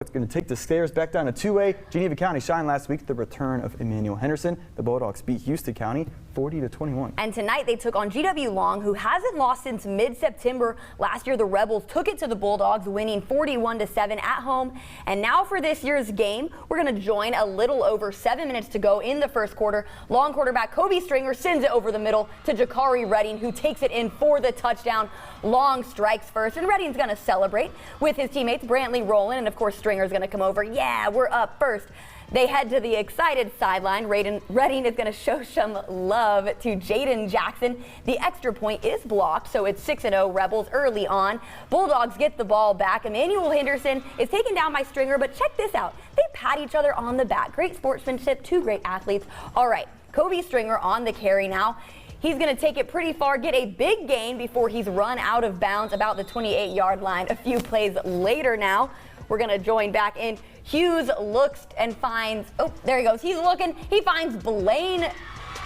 It's going to take the stairs back down to 2A. Geneva County shined last week. The return of Emmanuel Henderson. The Bulldogs beat Houston County 40-21. And tonight they took on GW Long, who hasn't lost since mid-September. Last year the Rebels took it to the Bulldogs, winning 41-7 at home. And now for this year's game, we're going to join a little over 7 minutes to go in the first quarter. Long quarterback Kobe Stringer sends it over the middle to Jakari Redding, who takes it in for the touchdown. Long strikes first, and Redding's going to celebrate with his teammates Brantley Rowland, and of course Stringer's going to come over. Yeah, we're up first. They head to the excited sideline. Redding is going to show some love to Jaden Jackson. The extra point is blocked, so it's 6-0 Rebels early on. Bulldogs get the ball back. Emmanuel Henderson is taken down by Stringer, but check this out. They pat each other on the back. Great sportsmanship, two great athletes. All right, Kobe Stringer on the carry now. He's going to take it pretty far, get a big gain before he's run out of bounds about the 28-yard line. A few plays later now, we're going to join back in. Hughes looks and finds, oh, there he goes. He's looking. He finds Blaine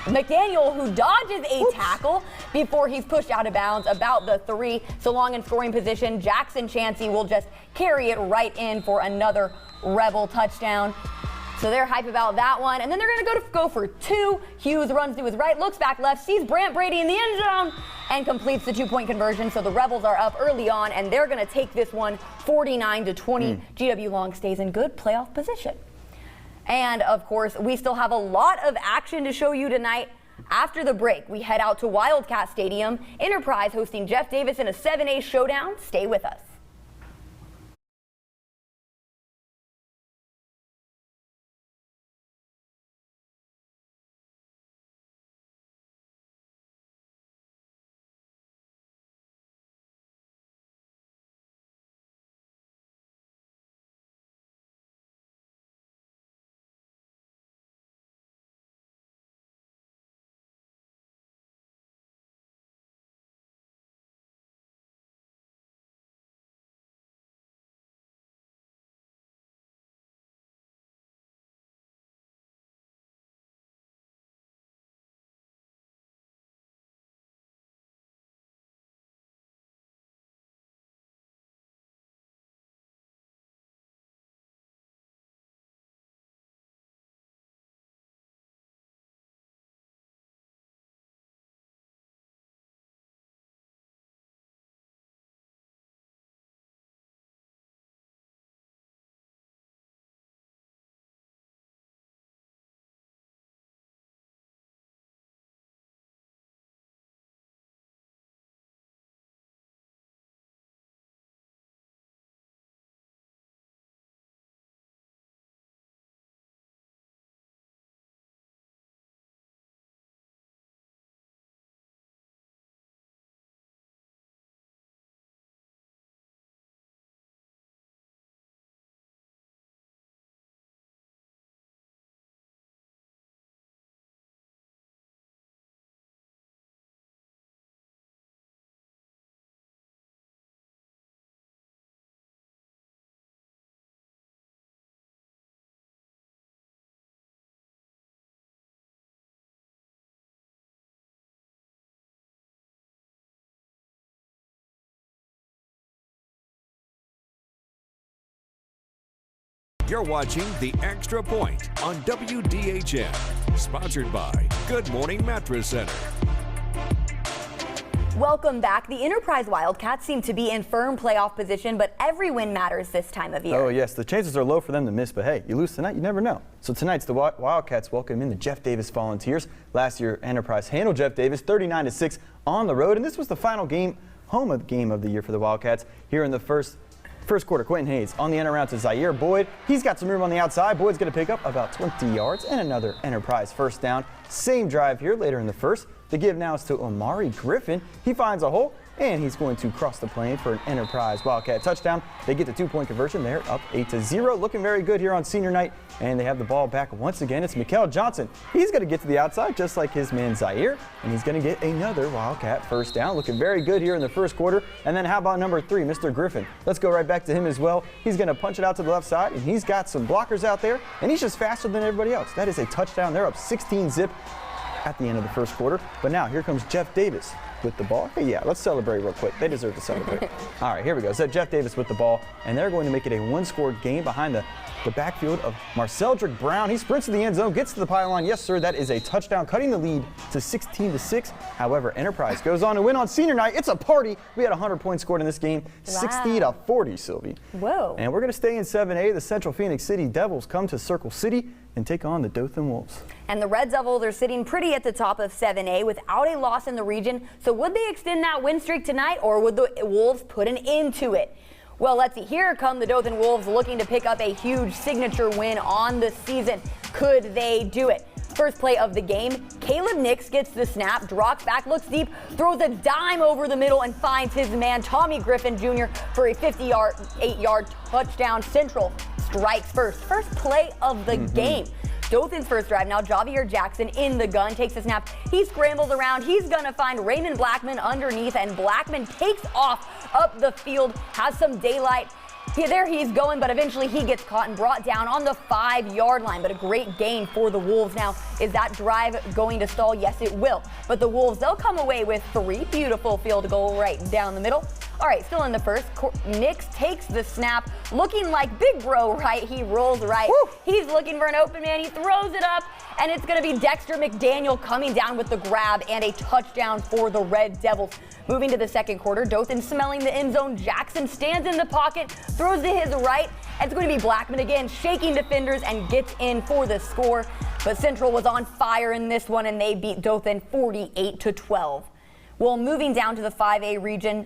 McDaniel, who dodges a tackle before he's pushed out of bounds about the 3. So long in scoring position, Jackson Chansey will just carry it right in for another Rebel touchdown. So they're hype about that one. And then they're going to go for 2. Hughes runs to his right, looks back left, sees Brant Brady in the end zone, and completes the 2-point conversion. So the Rebels are up early on, and they're going to take this one 49-20. GW Long stays in good playoff position. And, of course, we still have a lot of action to show you tonight. After the break, we head out to Wildcat Stadium. Enterprise hosting Jeff Davis in a 7A showdown. Stay with us. You're watching The Extra Point on WDHN, sponsored by Good Morning Mattress Center. Welcome back. The Enterprise Wildcats seem to be in firm playoff position, but every win matters this time of year. Oh, yes. The chances are low for them to miss, but hey, you lose tonight, you never know. So tonight's the Wildcats welcome in the Jeff Davis Volunteers. Last year, Enterprise handled Jeff Davis 39-6 on the road, and this was the final game, game of the year for the Wildcats. Here in the first quarter, Quentin Hayes on the end around to Zaire Boyd. He's got some room on the outside. Boyd's going to pick up about 20 yards and another Enterprise first down. Same drive here later in the first. The give now is to Omari Griffin. He finds a hole, and he's going to cross the plane for an Enterprise Wildcat touchdown. They get the 2-point conversion. They're up 8-0. Looking very good here on senior night, and they have the ball back once again. It's Mikael Johnson. He's going to get to the outside just like his man Zaire, and he's going to get another Wildcat first down. Looking very good here in the first quarter. And then how about number 3, Mr. Griffin? Let's go right back to him as well. He's going to punch it out to the left side, and he's got some blockers out there, and he's just faster than everybody else. That is a touchdown. They're up 16-zip at the end of the first quarter. But now here comes Jeff Davis with the ball. Hey, yeah, let's celebrate real quick. They deserve to celebrate. All right, here we go. So Jeff Davis with the ball, and they're going to make it a one-score game behind the backfield of Marceldrick Brown. He sprints to the end zone, gets to the pylon. Yes, sir, that is a touchdown, cutting the lead to 16-6. However, Enterprise goes on to win on senior night. It's a party. We had 100 points scored in this game, 60-40, Sylvie. Whoa. And we're going to stay in 7A. The Central Phoenix City Devils come to Circle City and take on the Dothan Wolves. And the Red Devils are sitting pretty at the top of 7A without a loss in the region. So would they extend that win streak tonight, or would the Wolves put an end to it? Well, let's see. Here come the Dothan Wolves looking to pick up a huge signature win on the season. Could they do it? First play of the game, Caleb Nix gets the snap, drops back, looks deep, throws a dime over the middle, and finds his man Tommy Griffin Jr. for a 58-yard touchdown. Central strikes first. First play of the game. Dothan's first drive now. Javier Jackson in the gun, takes the snap. He scrambles around. He's going to find Raymond Blackman underneath, and Blackman takes off up the field, has some daylight. There he's going, but eventually he gets caught and brought down on the 5-yard line. But a great gain for the Wolves. Now, is that drive going to stall? Yes, it will. But the Wolves, they'll come away with 3 beautiful field goals right down the middle. All right, still in the first, Nix takes the snap, looking like big bro, right? He rolls right. Woo! He's looking for an open man. He throws it up, and it's going to be Dexter McDaniel coming down with the grab and a touchdown for the Red Devils. Moving to the second quarter, Dothan smelling the end zone. Jackson stands in the pocket, throws to his right. It's going to be Blackman again, shaking defenders and gets in for the score. But Central was on fire in this one, and they beat Dothan 48-12. Well, moving down to the 5A Region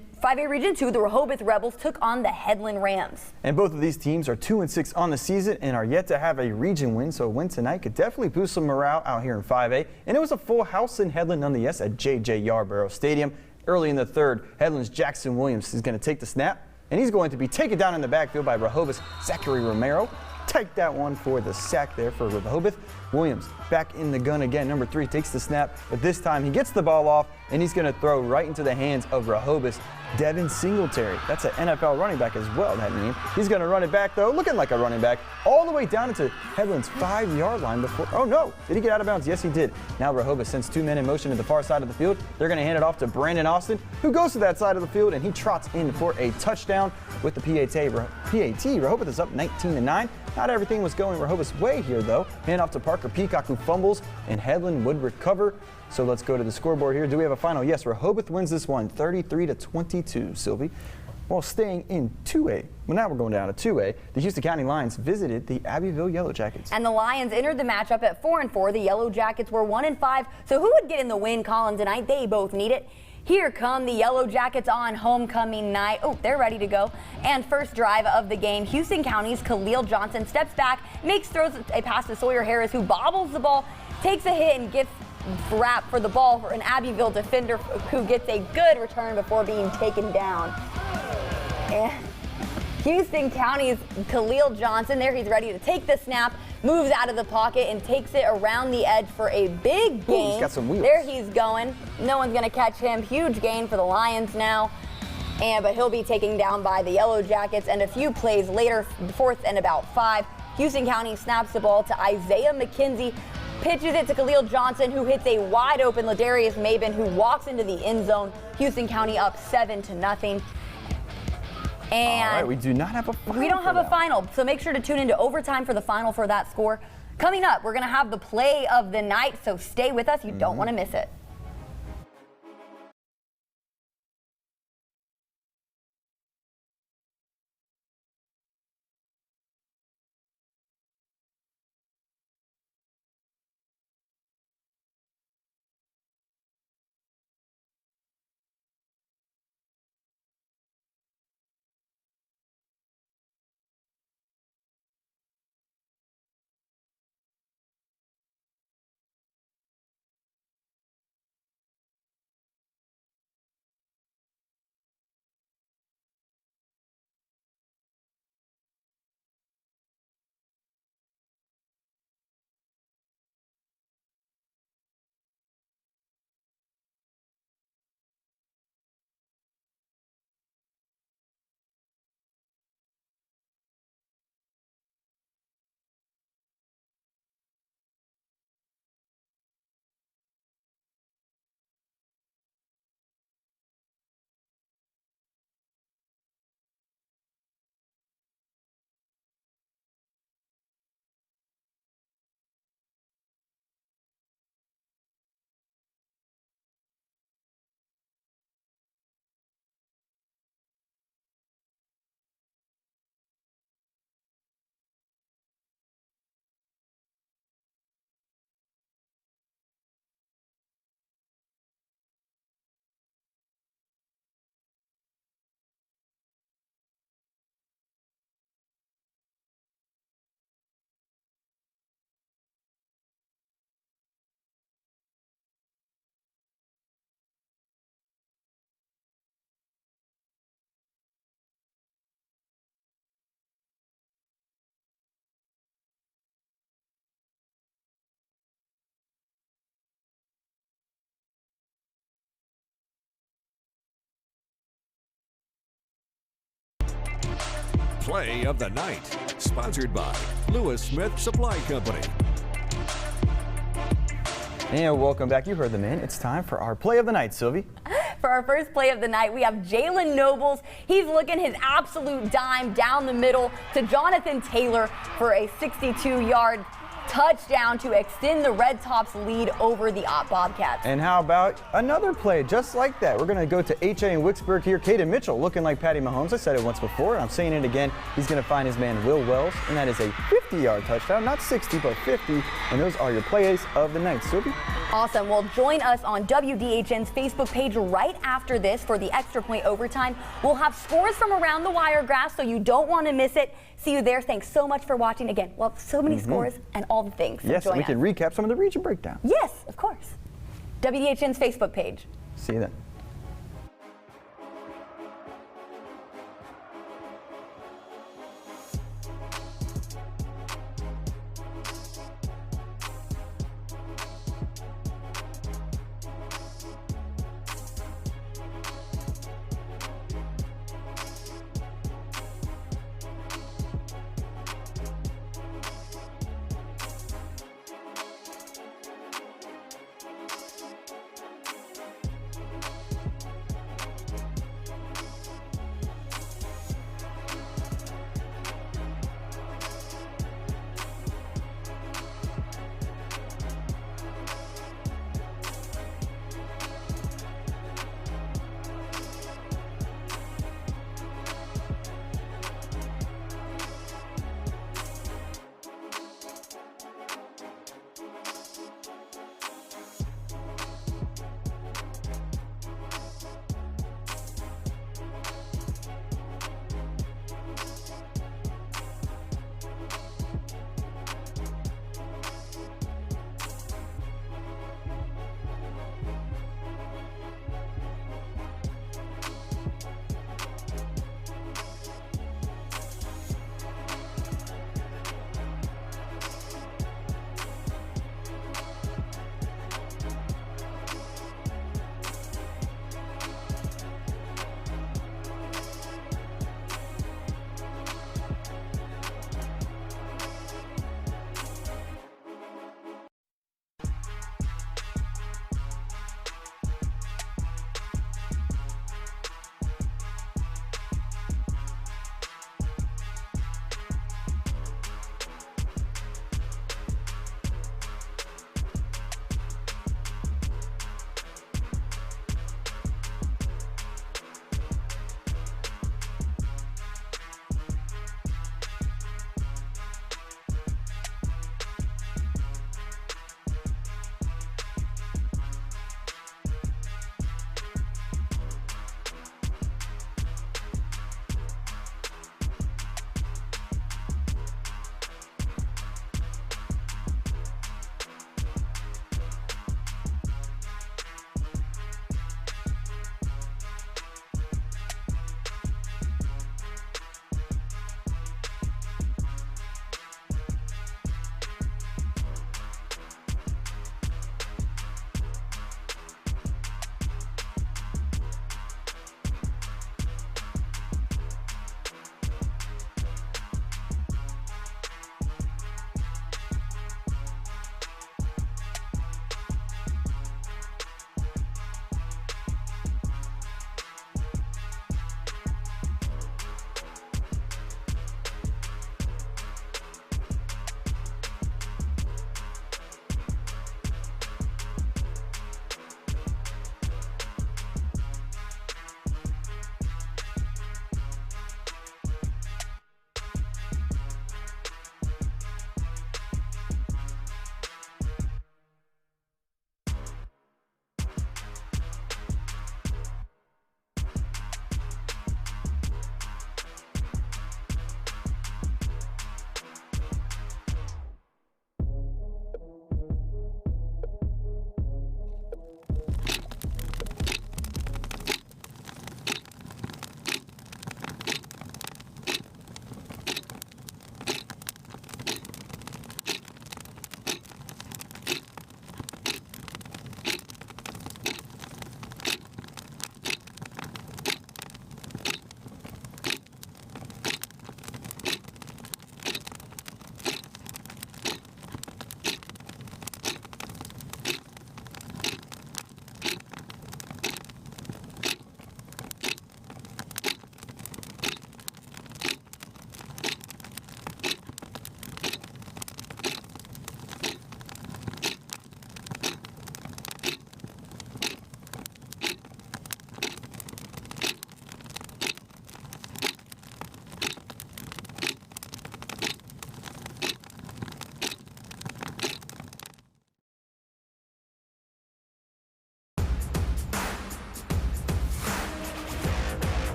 2, the Rehoboth Rebels took on the Headland Rams. And both of these teams are 2-6 on the season and are yet to have a region win, so a win tonight could definitely boost some morale out here in 5A. And it was a full house in Headland nonetheless at J.J. Yarborough Stadium. Early in the third, Headland's Jackson Williams is going to take the snap, and he's going to be taken down in the backfield by Rehoboth's Zachary Romero. Take that one for the sack there for Rehoboth. Williams back in the gun again. Number 3 takes the snap, but this time he gets the ball off, and he's going to throw right into the hands of Rehoboth's Devin Singletary. That's an NFL running back as well, that name. He's going to run it back, though, looking like a running back, all the way down into Headland's 5-yard line before. Oh, no. Did he get out of bounds? Yes, he did. Now Rehoboth sends 2 men in motion to the far side of the field. They're going to hand it off to Brandon Austin, who goes to that side of the field, and he trots in for a touchdown with the PAT. Rehoboth is up 19-9. Not everything was going Rehoboth's way here, though. Hand off to Parker Peacock, who fumbles, and Headland would recover. So let's go to the scoreboard here. Do we have a final? Yes, Rehoboth wins this one, 33-22, Sylvie. Well, staying in 2A, well, now we're going down to 2A. The Houston County Lions visited the Abbeville Yellowjackets. And the Lions entered the matchup at 4-4. The Yellowjackets were 1-5. So who would get in the win column tonight? They both need it. Here come the Yellowjackets on homecoming night. Oh, they're ready to go. And first drive of the game, Houston County's Khalil Johnson steps back, throws a pass to Sawyer Harris, who bobbles the ball, takes a hit, and gets wrap for the ball for an Abbeville defender who gets a good return before being taken down. And Houston County's Khalil Johnson, there he's ready to take the snap, moves out of the pocket and takes it around the edge for a big gain. He's got some wheels. There he's going. No one's going to catch him. Huge gain for the Lions now. But he'll be taken down by the Yellowjackets. And a few plays later, 4th and about 5, Houston County snaps the ball to Isaiah McKenzie, pitches it to Khalil Johnson, who hits a wide open Ladarius Maben, who walks into the end zone. Houston County up 7-0. And all right, we do not have a final. We don't have a final, so make sure to tune into overtime for the final for that score. Coming up, we're going to have the play of the night, so stay with us. You don't want to miss it. Play of the Night, sponsored by Lewis Smith Supply Company. And welcome back. You heard the man. It's time for our play of the night, Sylvie. For our first play of the night, we have Jalen Nobles. He's looking his absolute dime down the middle to Jonathan Taylor for a 62-yard touchdown to extend the Red Tops' lead over the Bobcats. And how about another play just like that? We're going to go to HA in Wicksburg here. Caden Mitchell looking like Patty Mahomes. I said it once before, and I'm saying it again. He's going to find his man Will Wells, and that is a 50-yard touchdown. Not 60, but 50. And those are your plays of the night. Sylvie? Awesome. Well, join us on WDHN's Facebook page right after this for the Extra Point Overtime. We'll have scores from around the Wiregrass, so you don't want to miss it. See you there. Thanks so much for watching. Again, we'll have so many scores and all the things. So Yes, join we us. can recap some of the region breakdown. Yes, of course. WDHN's Facebook page. See you then.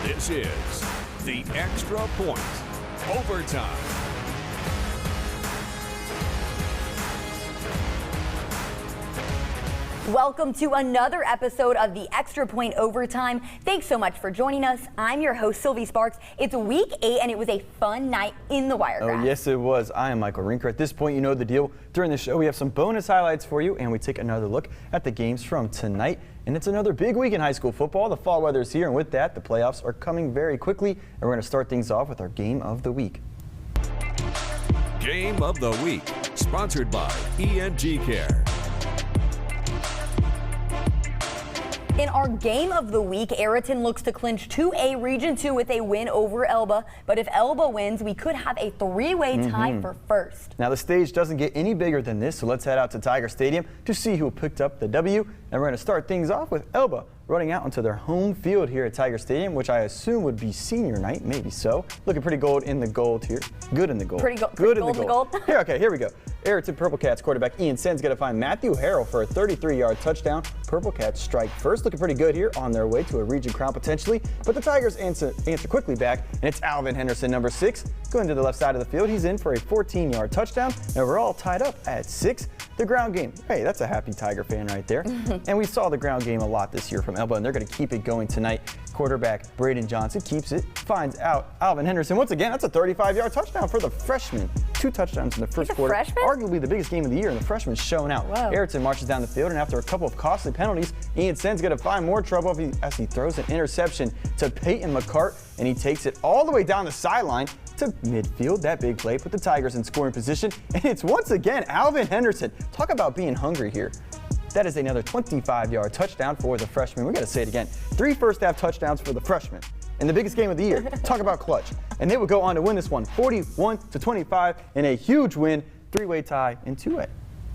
This is the Extra Point Overtime. Welcome to another episode of the Extra Point Overtime. Thanks so much for joining us. I'm your host, Sylvie Sparks. It's week 8, and it was a fun night in the Wiregrass. Oh, yes, it was. I am Michael Rinker. At this point, you know the deal. During the show, we have some bonus highlights for you, and we take another look at the games from tonight. And it's another big week in high school football. The fall weather is here, and with that, the playoffs are coming very quickly. And we're going to start things off with our Game of the Week. Game of the Week, sponsored by ENG Care. In our Game of the Week, Ariton looks to clinch 2A Region 2 with a win over Elba. But if Elba wins, we could have a three-way tie for first. Now, the stage doesn't get any bigger than this, so let's head out to Tiger Stadium to see who picked up the W. And we're going to start things off with Elba running out onto their home field here at Tiger Stadium, which I assume would be senior night, maybe so. Looking pretty gold in the gold here. Good in the gold. Good in the gold. Here we go. Ariton Purple Cats quarterback Ian Sen's got to find Matthew Harrell for a 33-yard touchdown. Purple Cats strike first. Looking pretty good here on their way to a region crown potentially. But the Tigers answer quickly back, and it's Alvin Henderson, number 6, going to the left side of the field. He's in for a 14-yard touchdown, and we're all tied up at 6. The ground game. Hey, that's a happy Tiger fan right there. And we saw the ground game a lot this year from Elba, and they're going to keep it going tonight. Quarterback Braden Johnson keeps it, finds out Alvin Henderson. Once again, that's a 35-yard touchdown for the freshman. 2 touchdowns in the first quarter. Freshman? Arguably the biggest game of the year, and the freshman's showing out. Whoa. Ariton marches down the field, and after a couple of costly penalties, Ian Sen's going to find more trouble as he throws an interception to Peyton McCart, and he takes it all the way down the sideline to midfield. That big play put the Tigers in scoring position, and it's once again Alvin Henderson. Talk about being hungry here. That is another 25-yard touchdown for the freshman. We got to say it again. 3 first-half touchdowns for the freshman in the biggest game of the year. Talk about clutch. And they would go on to win this one 41-25 in a huge win, 3-way tie in 2A.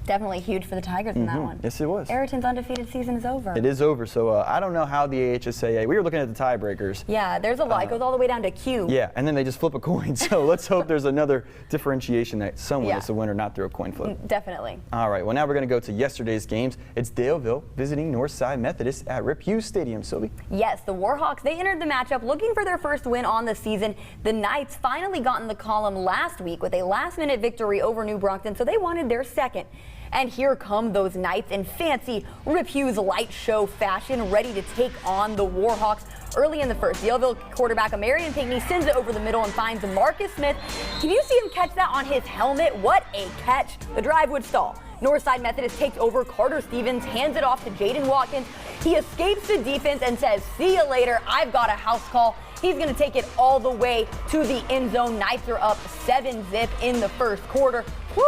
Definitely huge for the Tigers in that one. Yes, it was. Ariton's undefeated season is over. It is over, so I don't know how the AHSAA, we were looking at the tiebreakers. Yeah, there's a lot. It goes all the way down to Q. Yeah, and then they just flip a coin. So let's hope there's another differentiation that someone is the winner, not through a coin flip. Definitely. All right, well, now we're going to go to yesterday's games. It's Daleville visiting Northside Methodist at Rip Hughes Stadium. Sylvie? Yes, the Warhawks, they entered the matchup looking for their first win on the season. The Knights finally got in the column last week with a last-minute victory over New Brockton, so they wanted their second. And here come those Knights in fancy Rip Hughes light show fashion, ready to take on the Warhawks. Early in the first, Yellowville quarterback Marion Pinckney sends it over the middle and finds Marcus Smith. Can you see him catch that on his helmet? What a catch. The drive would stall. Northside Methodist takes over. Carter Stevens hands it off to Jaden Watkins. He escapes the defense and says, "See you later, I've got a house call." He's going to take it all the way to the end zone. Knights are up 7-zip in the first quarter. Woo!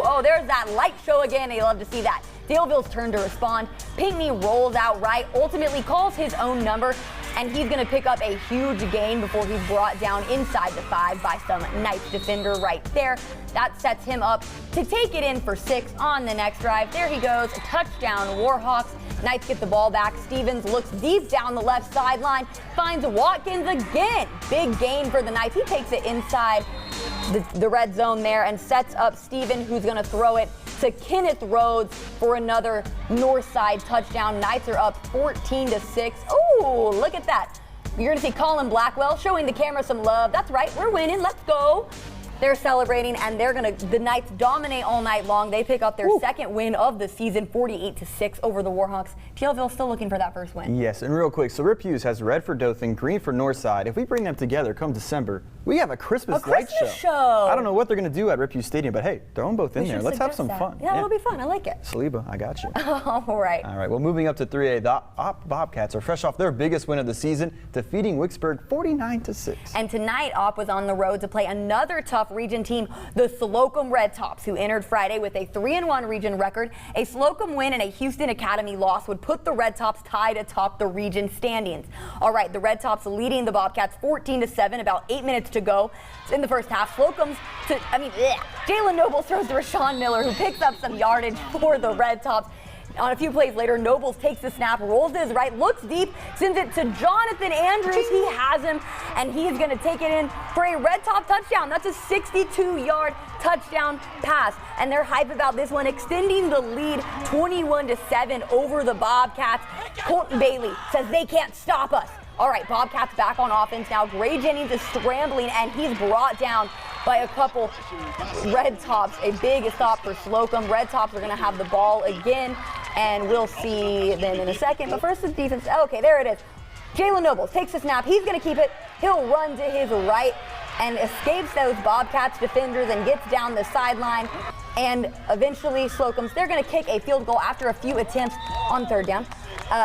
Oh, there's that light show again. They love to see that. Daleville's turn to respond. Pinckney rolls out right, ultimately calls his own number, and he's going to pick up a huge gain before he's brought down inside the 5 by some Knights defender right there. That sets him up to take it in for 6 on the next drive. There he goes, a touchdown, Warhawks. Knights get the ball back. Stevens looks deep down the left sideline, finds Watkins again. Big gain for the Knights. He takes it inside the red zone there and sets up Steven, who's going to throw it to Kenneth Rhodes for another Northside touchdown. Knights are up 14-6. Oh, look at that. You're going to see Colin Blackwell showing the camera some love. That's right, we're winning. Let's go. They're celebrating, and the Knights dominate all night long. They pick up their second win of the season, 48-6 over the Warhawks. Daleville still looking for that first win. Yes, and real quick, so Rip Hughes has red for Dothan, green for Northside. If we bring them together come December, we have a Christmas light show. I don't know what they're going to do at Rip Hughes Stadium, but hey, throw them both in there. Let's have some fun. Yeah, it'll be fun. I like it. Saliba, I got you. All right. All right, well, moving up to 3A, the Bobcats are fresh off their biggest win of the season, defeating Wicksburg 49-6. And tonight, Opp was on the road to play another tough region team, the Slocum Red Tops, who entered Friday with a 3-1 region record. A Slocum win and a Houston Academy loss would put the Red Tops tied atop the region standings. All right, the Red Tops leading the Bobcats 14-7, about 8 minutes to go in the first half. Slocum's, Jalen Nobles throws to Rashawn Miller, who picks up some yardage for the Red Tops. On a few plays later, Nobles takes the snap, rolls to his right, looks deep, sends it to Jonathan Andrews. He has him, and he's going to take it in for a Red Top touchdown. That's a 62-yard touchdown pass, and they're hype about this one, extending the lead 21-7 over the Bobcats. Colton Bailey says they can't stop us. All right, Bobcats back on offense now. Gray Jennings is scrambling, and he's brought down by a couple Red Tops. A big stop for Slocum. Red Tops are going to have the ball again, and we'll see them in a second. But first, the defense. Okay, there it is. Jalen Nobles takes the snap. He's going to keep it. He'll run to his right and escapes those Bobcats defenders and gets down the sideline. And eventually, Slocum's, they're going to kick a field goal after a few attempts on third down.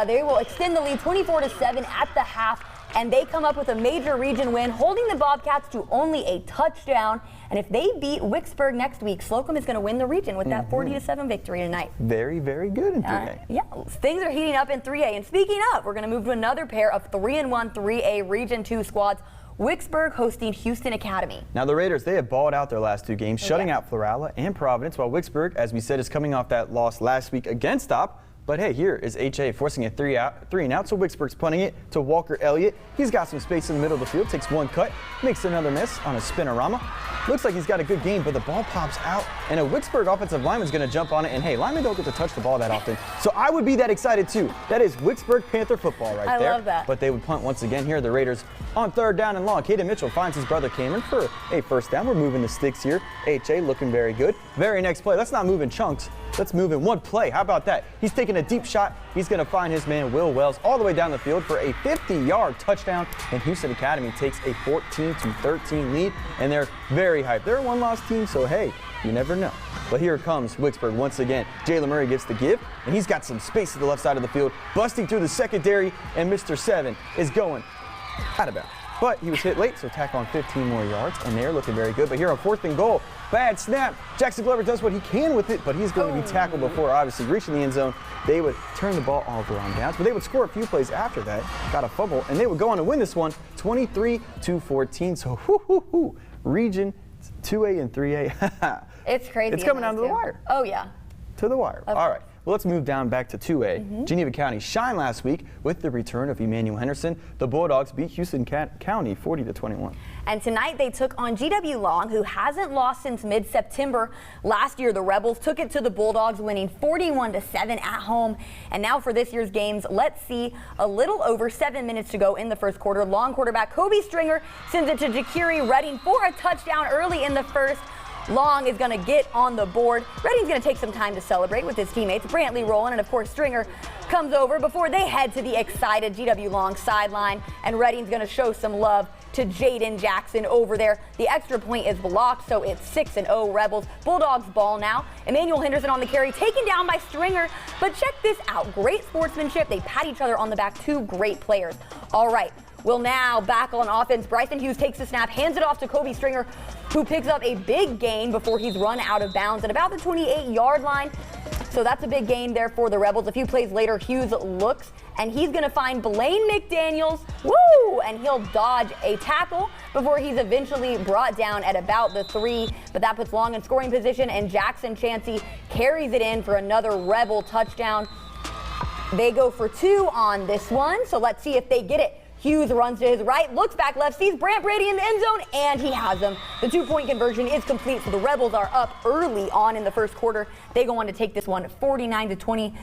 They will extend the lead 24-7 at the half, and they come up with a major region win, holding the Bobcats to only a touchdown. And if they beat Wicksburg next week, Slocum is going to win the region with that 40-7 victory tonight. Very, very good in 3A. Yeah, things are heating up in 3A. And speaking of, we're going to move to another pair of 3-1 3A Region 2 squads. Wicksburg hosting Houston Academy. Now the Raiders, they have balled out their last 2 games, shutting out Florala and Providence, while Wicksburg, as we said, is coming off that loss last week against Stop. But hey, here is HA forcing a 3-and-out, so Wicksburg's punting it to Walker Elliott. He's got some space in the middle of the field, takes one cut, makes another miss on a spinorama. Looks like he's got a good game, but the ball pops out, and a Wicksburg offensive lineman's going to jump on it. And hey, linemen don't get to touch the ball that often, so I would be that excited too. That is Wicksburg Panther football right there. I love that. But they would punt once again here. The Raiders on third down and long. Caden Mitchell finds his brother Cameron for a first down. We're moving the sticks here. HA looking very good. Very next play. Let's not move in chunks. Let's move in one play. How about that? He's taking a deep shot. He's going to find his man, Will Wells, all the way down the field for a 50-yard touchdown. And Houston Academy takes a 14-13 lead, and they're very hyped. They're a one-loss team, so hey, you never know. But here comes Wicksburg once again. Jalen Murray gets the give, and he's got some space to the left side of the field, busting through the secondary, and Mr. 7 is going out of bounds. But he was hit late, so tack on 15 more yards, and they're looking very good. But here on 4th and goal, bad snap. Jackson Glover does what he can with it, but he's going to be tackled before obviously reaching the end zone. They would turn the ball all around downs, but they would score a few plays after that, got a fumble, and they would go on to win this one 23-14. So Region 2A and 3A. It's crazy. It's coming down to the wire. Oh, yeah. To the wire. All right. Well, let's move down back to 2A. Geneva County shined last week with the return of Emmanuel Henderson. The Bulldogs beat Houston County 40-21. And tonight they took on GW Long, who hasn't lost since mid-September. Last year, the Rebels took it to the Bulldogs, winning 41-7 at home. And now for this year's games, let's see. A little over 7 minutes to go in the first quarter. Long quarterback Kobe Stringer sends it to Jakiri Redding for a touchdown early in the first. Long is going to get on the board. Redding's going to take some time to celebrate with his teammates. Brantley rolling, and of course Stringer comes over before they head to the excited GW Long sideline. And Redding's going to show some love to Jaden Jackson over there. The extra point is blocked, so it's 6-0 Rebels. Bulldogs ball now. Emmanuel Henderson on the carry, taken down by Stringer. But check this out. Great sportsmanship. They pat each other on the back. 2 great players. All right. Well, now back on offense, Bryson Hughes takes the snap, hands it off to Kobe Stringer, who picks up a big gain before he's run out of bounds at about the 28-yard line. So that's a big gain there for the Rebels. A few plays later, Hughes looks, and he's going to find Blaine McDaniels, and he'll dodge a tackle before he's eventually brought down at about the 3. But that puts Long in scoring position, and Jackson Chansey carries it in for another Rebel touchdown. They go for 2 on this one, so let's see if they get it. Hughes runs to his right, looks back left, sees Brant Brady in the end zone, and he has him. The 2-point conversion is complete, so the Rebels are up early on in the first quarter. They go on to take this one 49-20.